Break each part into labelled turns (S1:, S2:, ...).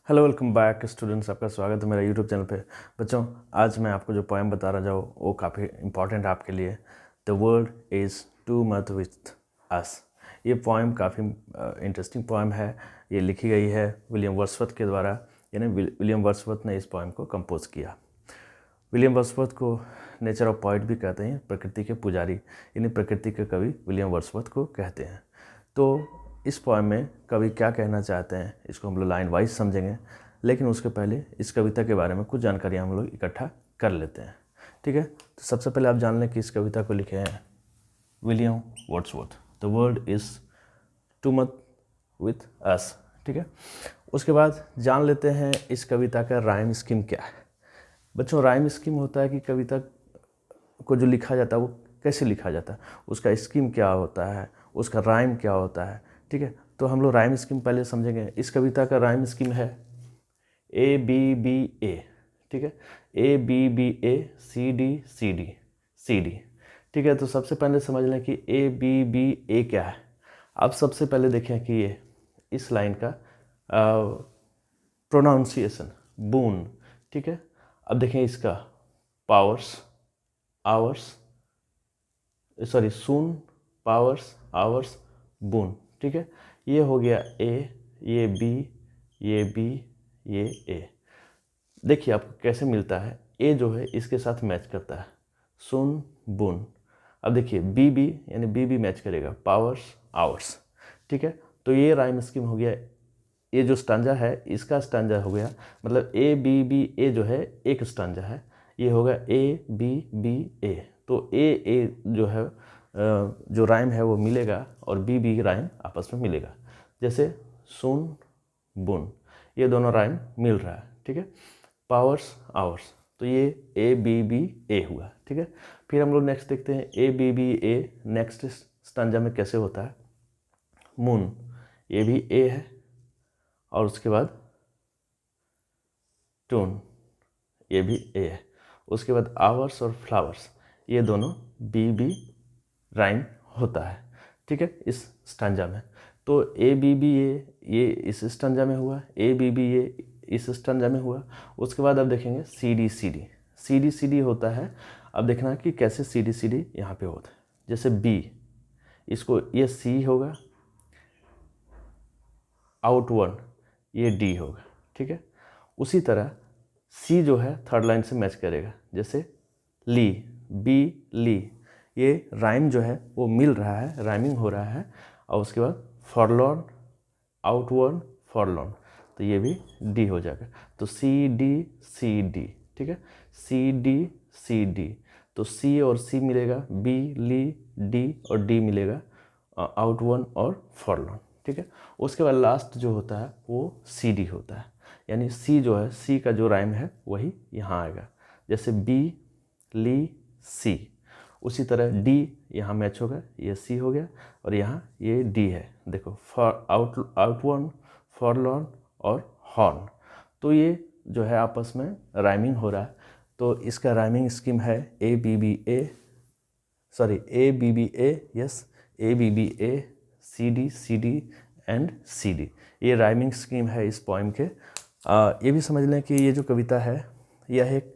S1: Hello welcome back students, आपका स्वागत है मेरा यूट्यूब चैनल पे। बच्चों, आज मैं आपको जो पोएम बता रहा जाऊँ वो काफ़ी इंपॉर्टेंट है आपके लिए। The world is too much with अस। ये पोएम काफ़ी इंटरेस्टिंग पोएम है। ये लिखी गई है विलियम वर्ड्सवर्थ के द्वारा, यानी विलियम वर्ड्सवर्थ ने इस पोएम को कंपोज किया। विलियम वर्ड्सवर्थ को नेचर ऑफ पोइट भी कहते हैं, प्रकृति के पुजारी यानी प्रकृति के कवि विलियम वर्ड्सवर्थ को कहते हैं। तो इस पोएम में कवि क्या कहना चाहते हैं इसको हम लोग लाइन वाइज समझेंगे, लेकिन उसके पहले इस कविता के बारे में कुछ जानकारी हम लोग इकट्ठा कर लेते हैं। ठीक है, तो सबसे पहले आप जान लें कि इस कविता को लिखे हैं William Wordsworth. The world is too much with अस। ठीक है, उसके बाद जान लेते हैं इस कविता का राइम स्कीम क्या है। बच्चों, राइम स्कीम होता है कि कविता को जो लिखा जाता है वो कैसे लिखा जाता है, उसका स्कीम क्या होता है, उसका राइम क्या होता है। ठीक है, तो हम लोग राइम स्कीम पहले समझेंगे। इस कविता का राइम स्कीम है ए बी बी ए। ठीक है, A B B A C D C D C D. ठीक है, तो सबसे पहले समझ लें कि ए बी बी ए क्या है। अब सबसे पहले देखें कि ये इस लाइन का प्रोनाउंसिएशन बून। ठीक है, अब देखें इसका पावर्स आवर्स, सॉरी सून पावर्स आवर्स बून। ठीक है, ये हो गया ए, ये बी, ये बी, ये ए। देखिए आपको कैसे मिलता है, ए जो है इसके साथ मैच करता है सुन बुन। अब देखिए बी बी यानी बी बी मैच करेगा पावर्स आवर्स। ठीक है, तो ये राइम स्कीम हो गया। ये जो स्टांजा है इसका स्टांजा हो गया, मतलब ए बी बी ए जो है एक स्टांजा है, ये होगा ए बी बी ए। तो ए जो है जो राइम है वो मिलेगा और बी बी राइम आपस में मिलेगा, जैसे सुन बुन, ये दोनों राइम मिल रहा है। ठीक है, पावर्स आवर्स, तो ये ए बी बी ए हुआ। ठीक है, फिर हम लोग नेक्स्ट देखते हैं A B B A next stanza में कैसे होता है। मून, ये भी ए है, और उसके बाद टून, ये भी ए है। उसके बाद आवर्स और फ्लावर्स, ये दोनों बी बी राइम होता है। ठीक है, इस स्टांजा में तो ए बी बी ए ये इस स्टांजा में हुआ, ए बी बी ए इस स्टांजा में हुआ। उसके बाद अब देखेंगे C D C D C D C D होता है। अब देखना कि कैसे सी डी सी डी यहाँ पे होता है, जैसे बी, इसको ये सी होगा, आउट वन ये डी होगा। ठीक है, उसी तरह सी जो है थर्ड लाइन से मैच करेगा, जैसे ली, बी ली, ये राइम जो है वो मिल रहा है, राइमिंग हो रहा है। और उसके बाद फॉरलॉन, आउट वन फॉरलॉन, तो ये भी डी हो जाएगा। तो सी डी सी डी। ठीक है, सी डी सी डी, तो सी और सी मिलेगा, बी ली डी और डी मिलेगा आउट वन और फॉरलॉन। ठीक है, उसके बाद लास्ट जो होता है वो सी डी होता है, यानी सी जो है सी का जो राइम है वही यहाँ आएगा, जैसे बी ली सी। उसी तरह डी यहाँ मैच होगा, ये सी हो गया और यहाँ ये डी है। देखो फॉर आउट वन फॉरलॉन और हॉर्न, तो ये जो है आपस में राइमिंग हो रहा है। तो इसका राइमिंग स्कीम है A B B A, sorry A B B A, yes A B B A C D and C D, ये राइमिंग स्कीम है इस पोइम के। ये भी समझ लें कि ये जो कविता है यह एक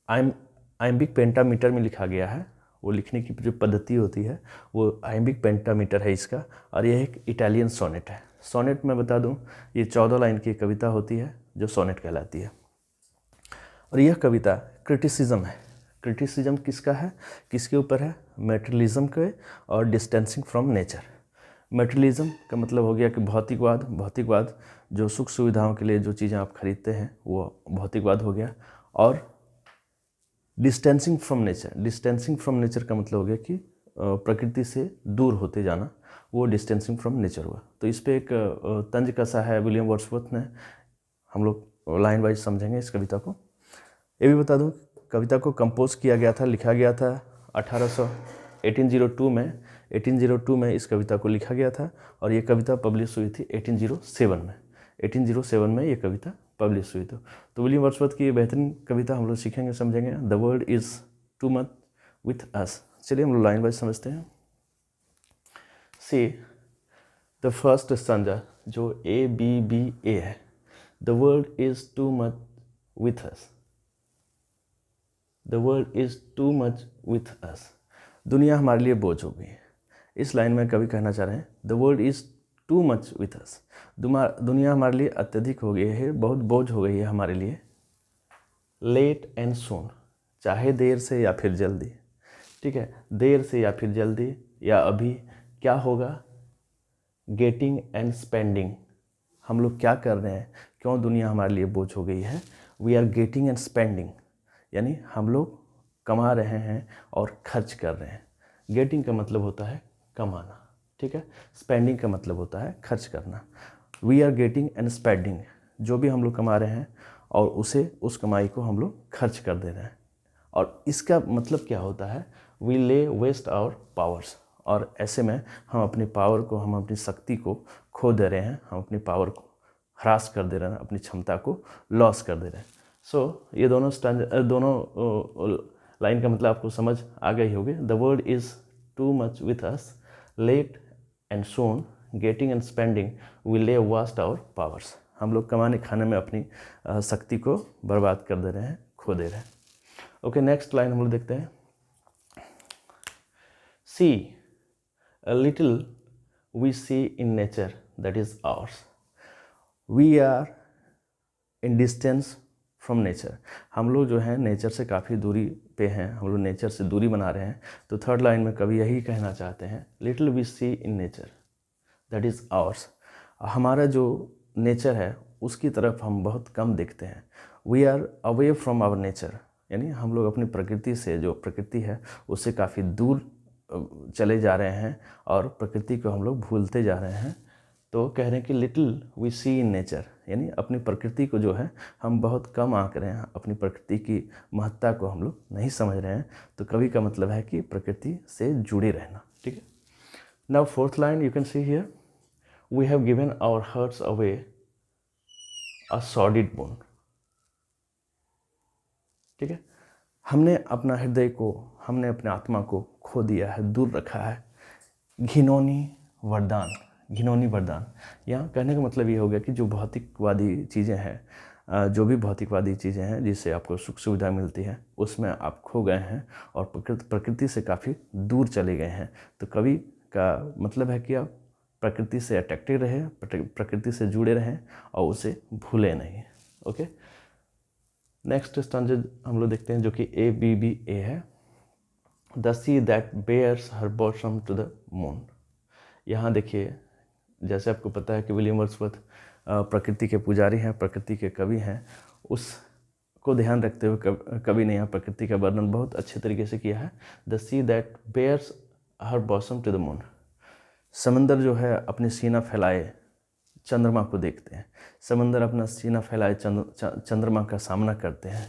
S1: आइम्बिक पेंटामीटर में लिखा गया है। वो लिखने की जो पद्धति होती है वो आइम्बिक पेंटामीटर है इसका, और यह एक इटालियन सोनेट है। सोनेट मैं बता दूं, ये 14 लाइन की कविता होती है जो सोनेट कहलाती है। और यह कविता क्रिटिसिज्म है। क्रिटिसिज्म किसका है, किसके ऊपर है, मेटेरियलिज्म के और डिस्टेंसिंग फ्रॉम नेचर। मेटेरियलिज्म का मतलब हो गया कि भौतिकवाद, भौतिकवाद जो सुख सुविधाओं के लिए जो चीज़ें आप खरीदते हैं वो भौतिकवाद हो गया। और distancing from nature, distancing from nature का मतलब हो गया कि प्रकृति से दूर होते जाना, वो डिस्टेंसिंग फ्रॉम नेचर हुआ। तो इस पर एक तंज कसा है विलियम वर्ड्सवर्थ ने, हम लोग लाइन वाइज समझेंगे इस कविता को। ये भी बता दूं, कविता को कंपोज किया गया था, लिखा गया था 1802 में। 1802 में इस कविता को लिखा गया था और ये कविता पब्लिश हुई थी 1807 में। 1807 में ये कविता पब्लिश हुई। तो विलियम वर्ड्सवर्थ की ये बेहतरीन कविता हम लोग सीखेंगे, समझेंगे। The world is too much with अस। चलिए हम लोग लाइन वाइज समझते हैं। सी द फर्स्ट स्टांजा जो ए बी बी ए है, the world is too much with us, the world is too much with अस, दुनिया हमारे लिए बोझ हो गई है। इस लाइन में कवि कहना चाह रहे हैं the world is too much with अस, दुनिया हमारे लिए अत्यधिक हो गई है, बहुत बोझ हो गई है हमारे लिए। लेट एंड सून, चाहे देर से या फिर जल्दी, ठीक है, देर से या फिर जल्दी या अभी, क्या होगा? गेटिंग एंड स्पेंडिंग, हम लोग क्या कर रहे हैं, क्यों दुनिया हमारे लिए बोझ हो गई है? We are getting and spending, यानी हम लोग कमा रहे हैं और खर्च कर रहे हैं। गेटिंग का मतलब होता है कमाना, ठीक है, स्पेंडिंग का मतलब होता है खर्च करना। We are getting and spending, जो भी हम लोग कमा रहे हैं और उस कमाई को हम लोग खर्च कर दे रहे हैं। और इसका मतलब क्या होता है? वी ले वेस्ट आवर पावर्स, और ऐसे में हम अपनी पावर को, हम अपनी शक्ति को खो दे रहे हैं, हम अपनी पावर को ह्रास कर दे रहे हैं, अपनी क्षमता को लॉस कर दे रहे हैं। सो ये दोनों लाइन का मतलब आपको समझ आ गई होगी। The world is too much with us, late and soon, getting and spending, we lay waste our powers, हम लोग कमाने खाने में अपनी शक्ति को बर्बाद कर दे रहे हैं, खो दे रहे हैं। ओके, नेक्स्ट लाइन हम लोग देखते हैं। See a little we see in nature that is ours, we are in distance from nature, हम लोग जो हैं नेचर से काफ़ी दूरी पे हैं, हम लोग नेचर से दूरी बना रहे हैं। तो थर्ड लाइन में कभी यही कहना चाहते हैं, little we see in nature that is ours, हमारा जो नेचर है उसकी तरफ हम बहुत कम देखते हैं। We are away from our nature, यानी हम लोग अपनी प्रकृति से, जो प्रकृति है उससे काफ़ी दूर चले जा रहे हैं और प्रकृति को हम लोग भूलते जा रहे हैं। तो कह रहे हैं कि little we see in nature, यानी अपनी प्रकृति को जो है हम बहुत कम आंक रहे हैं, अपनी प्रकृति की महत्ता को हम लोग नहीं समझ रहे हैं। तो कवि का मतलब है कि प्रकृति से जुड़े रहना, ठीक है। Now fourth line you can see here, we have given our hearts away a sordid boon, ठीक है, हमने अपना हृदय को, हमने अपने आत्मा को खो दिया है, दूर रखा है। घिनौनी वरदान, घिनौनी वरदान, यहाँ कहने का मतलब ये हो गया कि जो भौतिकवादी चीज़ें हैं, जो भी भौतिकवादी चीज़ें हैं जिससे आपको सुख सुविधा मिलती है, उसमें आप खो गए हैं और प्रकृति से काफ़ी दूर चले गए हैं। तो कवि का मतलब है कि आप प्रकृति से अट्रैक्टेड रहें, प्रकृति से जुड़े रहें और उसे भूलें नहीं। ओके, नेक्स्ट स्टांजा हम लोग देखते हैं जो कि ABBA है। The sea that bares her bosom to the moon, यहाँ देखिए, जैसे आपको पता है कि विलियम वर्ड्सवर्थ प्रकृति के पुजारी हैं, प्रकृति के कवि हैं, उसको ध्यान रखते हुए कवि ने यहाँ प्रकृति का वर्णन बहुत अच्छे तरीके से किया है। The sea that bares her bosom to the moon, समंदर जो है अपनी सीना फैलाए चंद्रमा को देखते हैं, समंदर अपना सीना फैलाए चंद्रमा का सामना करते हैं,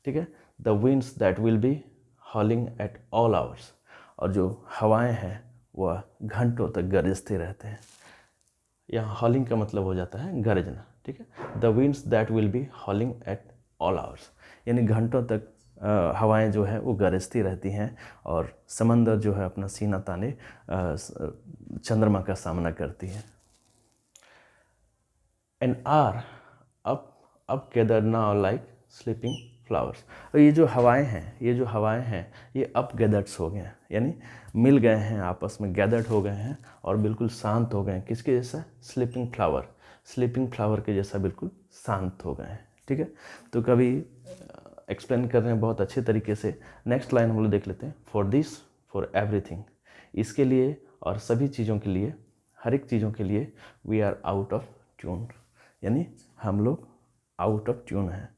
S1: ठीक है। The winds that will be हॉलिंग at all hours, और जो हवाएं हैं वह घंटों तक गरजते रहते हैं। यहाँ हॉलिंग का मतलब हो जाता है गरजना, ठीक है। The winds that will be हॉलिंग at all hours, यानी घंटों तक हवाएं जो है वो गरजती रहती हैं और समंदर जो है अपना सीना ताने चंद्रमा का सामना करती है। And are up gathered now like sleeping flowers, और ये जो हवाएं हैं ये अप गैदर्ड्स हो गए हैं, यानी मिल गए हैं, आपस में गैदर्ड हो गए हैं और बिल्कुल शांत हो गए हैं। किसके जैसा? स्लीपिंग फ्लावर के जैसा बिल्कुल शांत हो गए हैं, ठीक है। तो कभी एक्सप्लेन कर रहे हैं बहुत अच्छे तरीके से। नेक्स्ट लाइन हम लोग देख लेते हैं। फॉर दिस फॉर एवरीथिंग, इसके लिए और सभी चीज़ों के लिए, हर एक चीज़ों के लिए, we are out of tune, यानी हम लोग आउट ऑफ ट्यून हैं।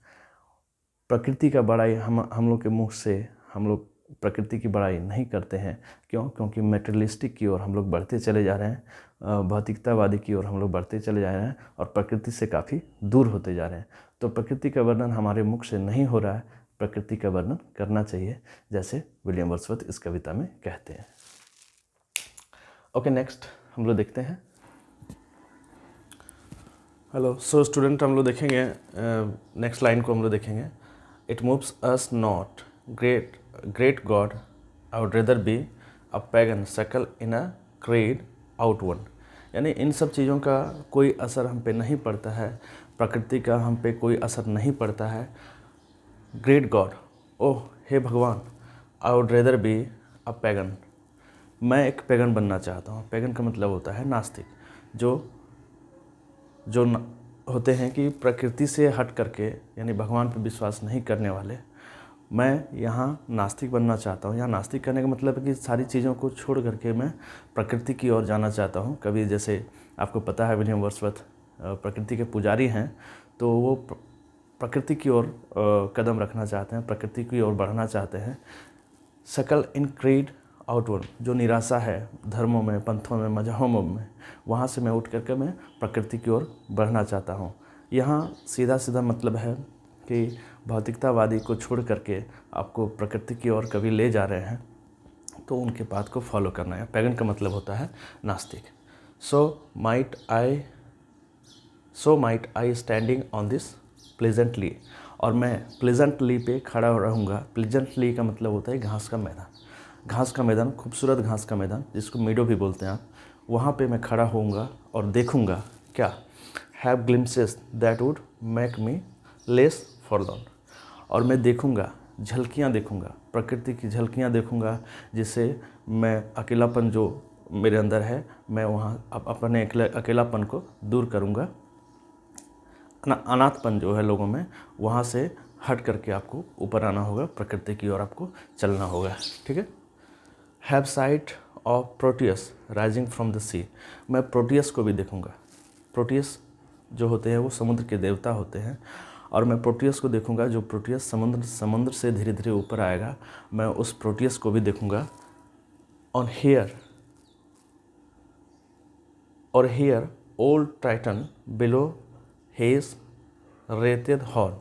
S1: प्रकृति का बड़ाई हम लोग के मुख से हम लोग प्रकृति की बड़ाई नहीं करते हैं। क्यों? क्योंकि मेटेरियलिस्टिक की ओर हम लोग बढ़ते चले जा रहे हैं, भौतिकतावादी की ओर हम लोग बढ़ते चले जा रहे हैं और प्रकृति से काफ़ी दूर होते जा रहे हैं। तो प्रकृति का वर्णन हमारे मुख से नहीं हो रहा है, प्रकृति का वर्णन करना चाहिए, जैसे विलियम वर्ड्सवर्थ इस कविता में कहते हैं। ओके, नेक्स्ट हम लोग देखते हैं। हेलो, सो स्टूडेंट, हम लोग देखेंगे नेक्स्ट लाइन को हम लोग देखेंगे। It moves us not great God, I would rather be a pagan सकल इन अ क्रेड आउट वन, यानी इन सब चीज़ों का कोई असर हम पे नहीं पड़ता है, प्रकृति का हम पे कोई असर नहीं पड़ता है। ग्रेट गॉड, ओह हे भगवान, I would rather be a pagan, मैं एक पैगन बनना चाहता हूँ। पैगन का मतलब होता है नास्तिक, जो होते हैं कि प्रकृति से हट करके, यानी भगवान पर विश्वास नहीं करने वाले। मैं यहाँ नास्तिक बनना चाहता हूँ। यहाँ नास्तिक करने का मतलब है कि सारी चीज़ों को छोड़ करके मैं प्रकृति की ओर जाना चाहता हूँ। कभी जैसे आपको पता है विलियम वर्ड्सवर्थ प्रकृति के पुजारी हैं, तो वो प्रकृति की ओर कदम रखना चाहते हैं, प्रकृति की ओर बढ़ना चाहते हैं। सकल इन क्रीड आउटवर्ड, जो निराशा है धर्मों में, पंथों में, मजहबों में, वहाँ से मैं उठ करके मैं प्रकृति की ओर बढ़ना चाहता हूँ। यहाँ सीधा सीधा मतलब है कि भौतिकतावादी को छोड़ करके आपको प्रकृति की ओर कभी ले जा रहे हैं तो उनके बात को फॉलो करना है। पैगन का मतलब होता है नास्तिक। So might I standing on this pleasantly, और मैं प्लेजेंटली पे खड़ा रहूँगा। प्लेजेंटली का मतलब होता है घास का मैदान, घास का मैदान, खूबसूरत घास का मैदान जिसको मीडो भी बोलते हैं आप, वहाँ पे मैं खड़ा होऊंगा और देखूँगा क्या, have glimpses that would make me less forlorn, और मैं देखूँगा, झलकियाँ देखूँगा, प्रकृति की झलकियाँ देखूँगा, जिससे मैं अकेलापन जो मेरे अंदर है मैं वहाँ अपने अकेलापन को दूर करूँगा। अनाथपन जो है लोगों में, वहाँ से हट करके आपको ऊपर आना होगा, प्रकृति की ओर आपको चलना होगा। ठीक है। Have sight of Proteus rising from the sea, मैं प्रोटियस को भी देखूंगा। प्रोटियस जो होते हैं वो समुद्र के देवता होते हैं, और मैं प्रोटियस को देखूंगा। जो प्रोटियस समुद्र से धीरे धीरे ऊपर आएगा, मैं उस प्रोटियस को भी देखूंगा। On hear old Titan blow his wreathed horn,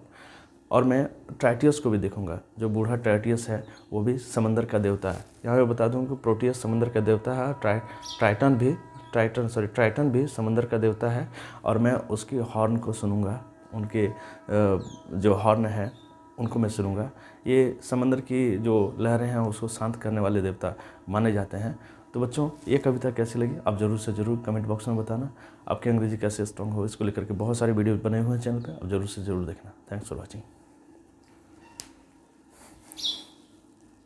S1: और मैं टाइटियस को भी देखूंगा। जो बूढ़ा टाइटियस है वो भी समंदर का देवता है। यहाँ पे बता दूं कि प्रोटियस समंदर का देवता है, ट्राइटन भी समंदर का देवता है, और मैं उसकी हॉर्न को सुनूंगा। उनके जो हॉर्न है उनको मैं सुनूंगा। ये समंदर की जो लहरें हैं उसको शांत करने वाले देवता माने जाते हैं। तो बच्चों, ये कविता कैसी लगी आप ज़रूर से ज़रूर कमेंट बॉक्स में बताना। आपकी अंग्रेजी कैसे स्ट्रॉन्ग हो, इसको लेकर के बहुत सारे वीडियो बने हुए हैं चैनल पे, आप ज़रूर से ज़रूर देखना। Thanks for watching.